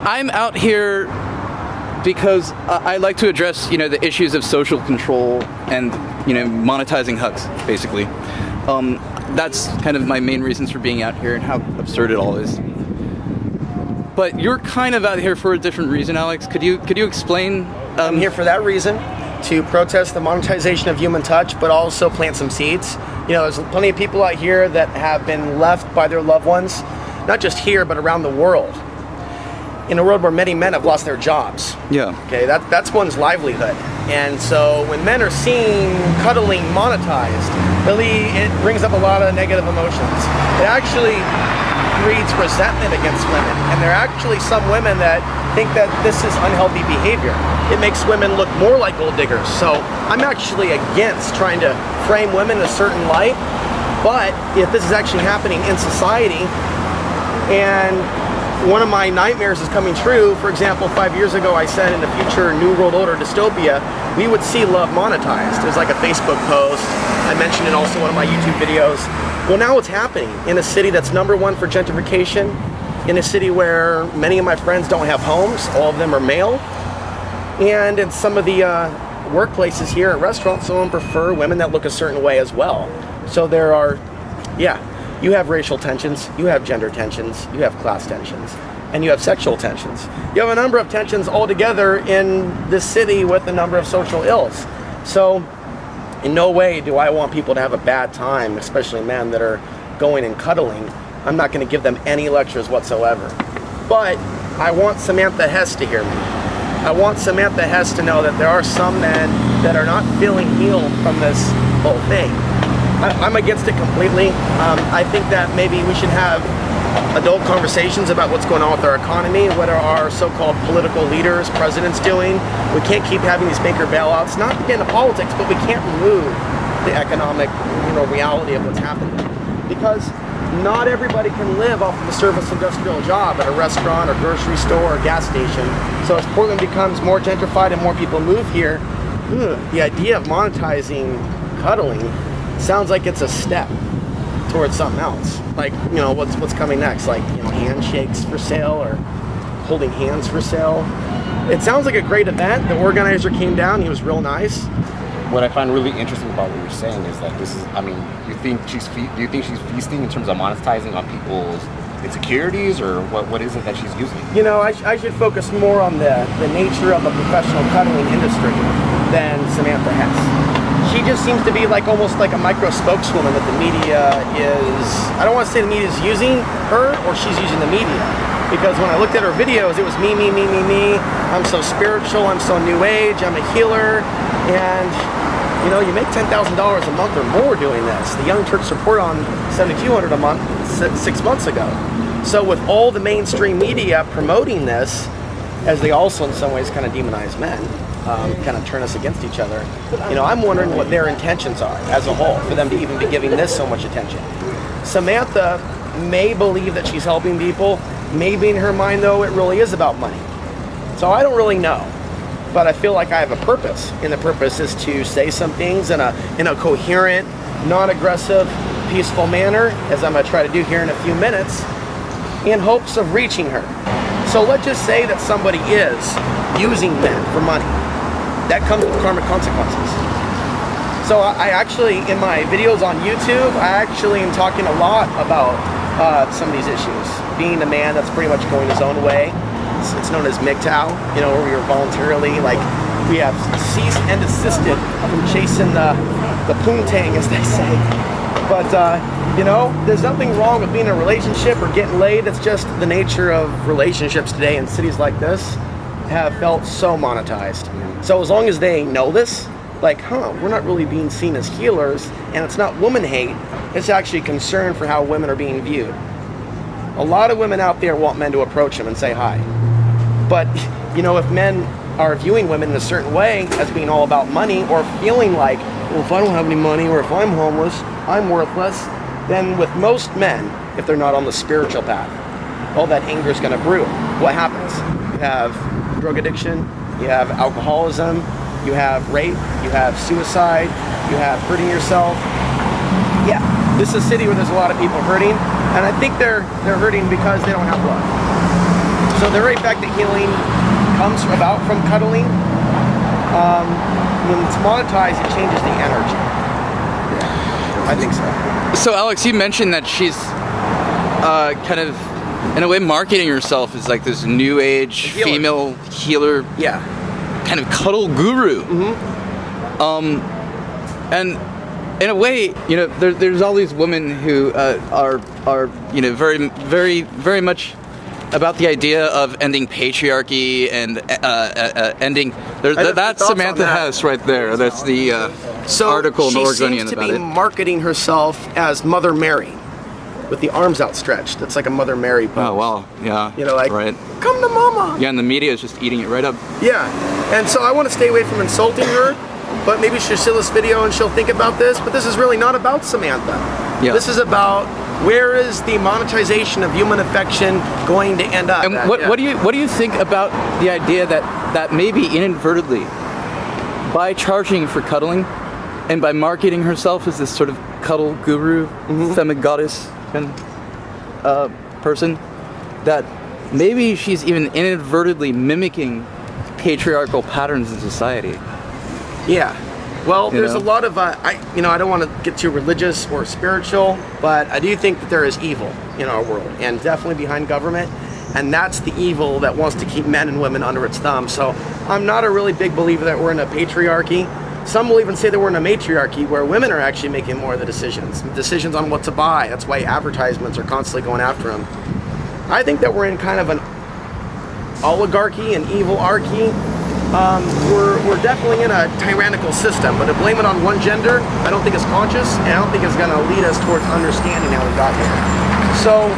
I'm out here because I like to address, the issues of social control and, monetizing hugs, basically. That's kind of my main reasons for being out here and how absurd it all is. But you're kind of out here for a different reason, Alex. Could you explain? I'm here for that reason, to protest the monetization of human touch, but also plant some seeds. There's plenty of people out here that have been left by their loved ones, not just here, but around the world. In a world where many men have lost their jobs. Yeah. Okay, that's one's livelihood. And so when men are seeing cuddling monetized, really it brings up a lot of negative emotions. It actually breeds resentment against women. And there are actually some women that think that this is unhealthy behavior. It makes women look more like gold diggers. So I'm actually against trying to frame women in a certain light. But if this is actually happening in society, and one of my nightmares is coming true. For example, 5 years ago, I said in the future New World Order dystopia, we would see love monetized. It was like a Facebook post. I mentioned it also in one of my YouTube videos. Well, now it's happening in a city that's #1 for gentrification, in a city where many of my friends don't have homes. All of them are male. And in some of the workplaces here at restaurants, some of them prefer women that look a certain way as well. So there are, you have racial tensions, you have gender tensions, you have class tensions, and you have sexual tensions. You have a number of tensions all together in this city with a number of social ills. So in no way do I want people to have a bad time, especially men that are going and cuddling. I'm not going to give them any lectures whatsoever. But I want Samantha Hess to hear me. I want Samantha Hess to know that there are some men that are not feeling healed from this whole thing. I'm against it completely. I think that maybe we should have adult conversations about what's going on with our economy, what are our so-called political leaders, presidents doing. We can't keep having these banker bailouts, not to get into politics, but we can't remove the economic reality of what's happening. Because not everybody can live off of a service industrial job at a restaurant or grocery store or gas station. So as Portland becomes more gentrified and more people move here, the idea of monetizing cuddling sounds like it's a step towards something else. Like, what's coming next? Like, handshakes for sale or holding hands for sale. It sounds like a great event. The organizer came down. He was real nice. What I find really interesting about what you're saying is that this is, do you think she's feasting in terms of monetizing on people's insecurities, or what is it that she's using? I should focus more on the nature of the professional cuddling industry than Samantha Hess. She just seems to be almost like a micro spokeswoman that the media is, I don't want to say the media is using her or she's using the media. Because when I looked at her videos, it was me. I'm so spiritual, I'm so new age, I'm a healer. And, you make $10,000 a month or more doing this. The Young Turks report on $7,200 a month 6 months ago. So with all the mainstream media promoting this, as they also in some ways kind of demonize men, kind of turn us against each other, I'm wondering what their intentions are as a whole for them to even be giving this so much attention. Samantha may believe that she's helping people. Maybe in her mind, though, it really is about money. So I don't really know. But I feel like I have a purpose, and the purpose is to say some things in a coherent, non-aggressive, peaceful manner, as I'm going to try to do here in a few minutes, in hopes of reaching her. So let's just say that somebody is using men for money. That comes with karmic consequences. So I actually, in my videos on YouTube, I actually am talking a lot about some of these issues. Being a man that's pretty much going his own way. It's known as MGTOW, where we are voluntarily, we have ceased and desisted from chasing the poontang, as they say. But, there's nothing wrong with being in a relationship or getting laid. It's just the nature of relationships today in cities like this have felt so monetized. So as long as they know this, we're not really being seen as healers, and it's not woman hate, it's actually concern for how women are being viewed. A lot of women out there want men to approach them and say hi. But, if men are viewing women in a certain way as being all about money, or feeling like, well, if I don't have any money, or if I'm homeless, I'm worthless, then with most men, if they're not on the spiritual path, all that anger is going to brew. What happens? You have drug addiction, you have alcoholism, you have rape, you have suicide, you have hurting yourself. Yeah, this is a city where there's a lot of people hurting, and I think they're hurting because they don't have love. So the very fact that healing comes about from cuddling, when it's monetized, it changes the energy. I think so. So Alex, you mentioned that she's kind of, in a way, marketing herself as like this new age female healer, Yeah. kind of cuddle guru. And in a way, you know, there's all these women who are you know, very much about the idea of ending patriarchy and ending. That's Samantha Hess right there. That's the article in the Oregonian about it. She seems to be marketing herself as Mother Mary, with the arms outstretched. It's like a Mother Mary pose. Oh wow, yeah. You know, like, right. Come to mama. Yeah, and the media is just eating it right up. Yeah, and so I want to stay away from insulting her, but maybe she'll see this video and she'll think about this, but this is really not about Samantha. Yeah. This is about where is the monetization of human affection going to end up. And what do you think about the idea that maybe inadvertently, by charging for cuddling and by marketing herself as this sort of cuddle guru, femi-goddess kind of person, that maybe she's even inadvertently mimicking patriarchal patterns in society? Yeah. Well, there's know? a lot of, I don't want to get too religious or spiritual, but I do think that there is evil in our world, and definitely behind government, and that's the evil that wants to keep men and women under its thumb. So I'm not a really big believer that we're in a patriarchy. Some will even say that we're in a matriarchy, where women are actually making more of the decisions on what to buy. That's why advertisements are constantly going after them. I think that we're in kind of an oligarchy, an evil-archy. We're definitely in a tyrannical system, but to blame it on one gender, I don't think it's conscious, and I don't think it's going to lead us towards understanding how we got here. So,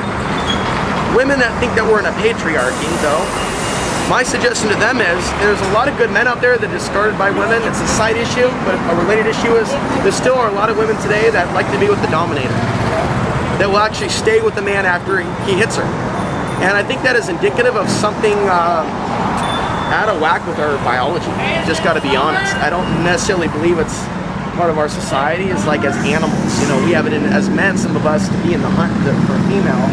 women that think that we're in a patriarchy, though, my suggestion to them is there's a lot of good men out there that are discarded by women. It's a side issue, but a related issue is there still are a lot of women today that like to be with the dominator, that will actually stay with the man after he hits her. And I think that is indicative of something out of whack with our biology. Just got to be honest. I don't necessarily believe it's part of our society. It's like as animals, you know, we have it in as men, some of us, to be in the hunt for a female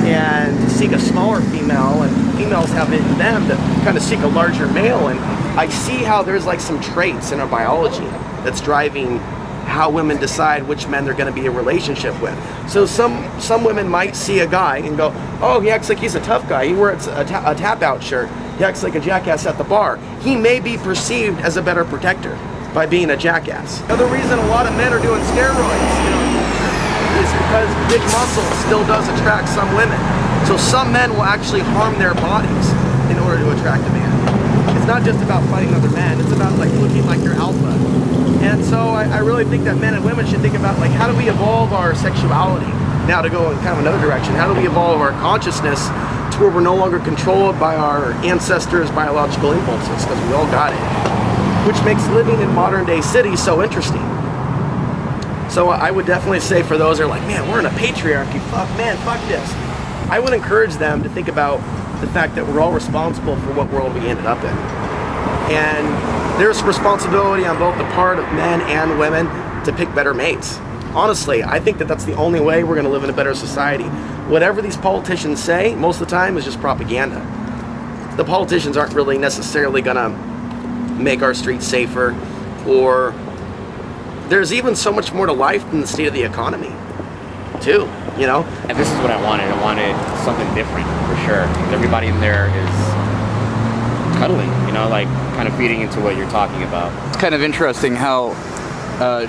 and to seek a smaller female, and females have it in them to kind of seek a larger male. And I see how there's like some traits in our biology that's driving how women decide which men they're going to be in a relationship with. So some women might see a guy and go, oh, he acts like he's a tough guy. He wears a tap-out shirt. He acts like a jackass at the bar. He may be perceived as a better protector by being a jackass. Another reason a lot of men are doing steroids, you know, is because big muscle still does attract some women. So some men will actually harm their bodies in order to attract a man. It's not just about fighting other men. It's about like looking like your alpha. And so I really think that men and women should think about like, how do we evolve our sexuality now to go in kind of another direction? How do we evolve our consciousness to where we're no longer controlled by our ancestors' biological impulses, because we all got it, which makes living in modern day cities so interesting. So I would definitely say for those that are like, man, we're in a patriarchy, fuck this. I would encourage them to think about the fact that we're all responsible for what world we ended up in. And there's responsibility on both the part of men and women to pick better mates. Honestly, I think that that's the only way we're going to live in a better society. Whatever these politicians say, most of the time, is just propaganda. The politicians aren't really necessarily going to make our streets safer, or there's even so much more to life than the state of the economy, too, you know? And this is what I wanted. I wanted something different, for sure. Everybody in there is cuddling, you know, like kind of feeding into what you're talking about. It's kind of interesting how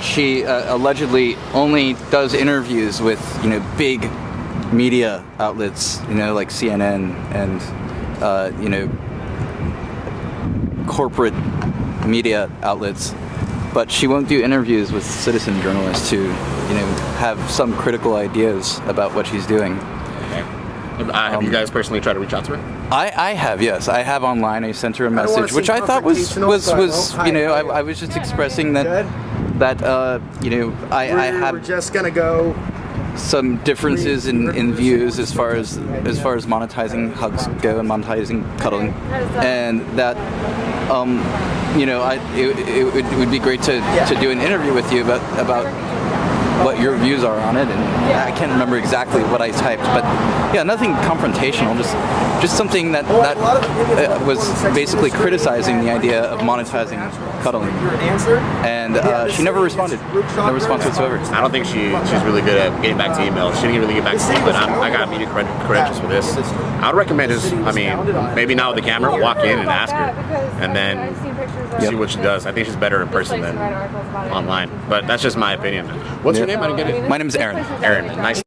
she allegedly only does interviews with, you know, big media outlets, you know, like CNN and, you know, corporate media outlets, but she won't do interviews with citizen journalists who, you know, have some critical ideas about what she's doing. Okay. Have you guys personally tried to reach out to her? I have, yes. I have online. I sent her a message, which I thought was you know, I was just expressing that you know, I have. We're just gonna go. Some differences in views as far as monetizing hugs go and monetizing cuddling, and that you know, it would be great to do an interview with you about what your views are on it. And I can't remember exactly what I typed, but yeah, nothing confrontational, just just something that was basically criticizing the idea of monetizing cuddling, and she never responded. No response whatsoever. I don't think she's really good at getting back to email. She didn't really get back to me, but I got media credentials for this. I would recommend just, I mean, maybe not with the camera, walk in and ask her, and then see what she does. I think she's better in person than online, but that's just my opinion. What's your name? I didn't get it. My name is Aaron. Aaron, nice.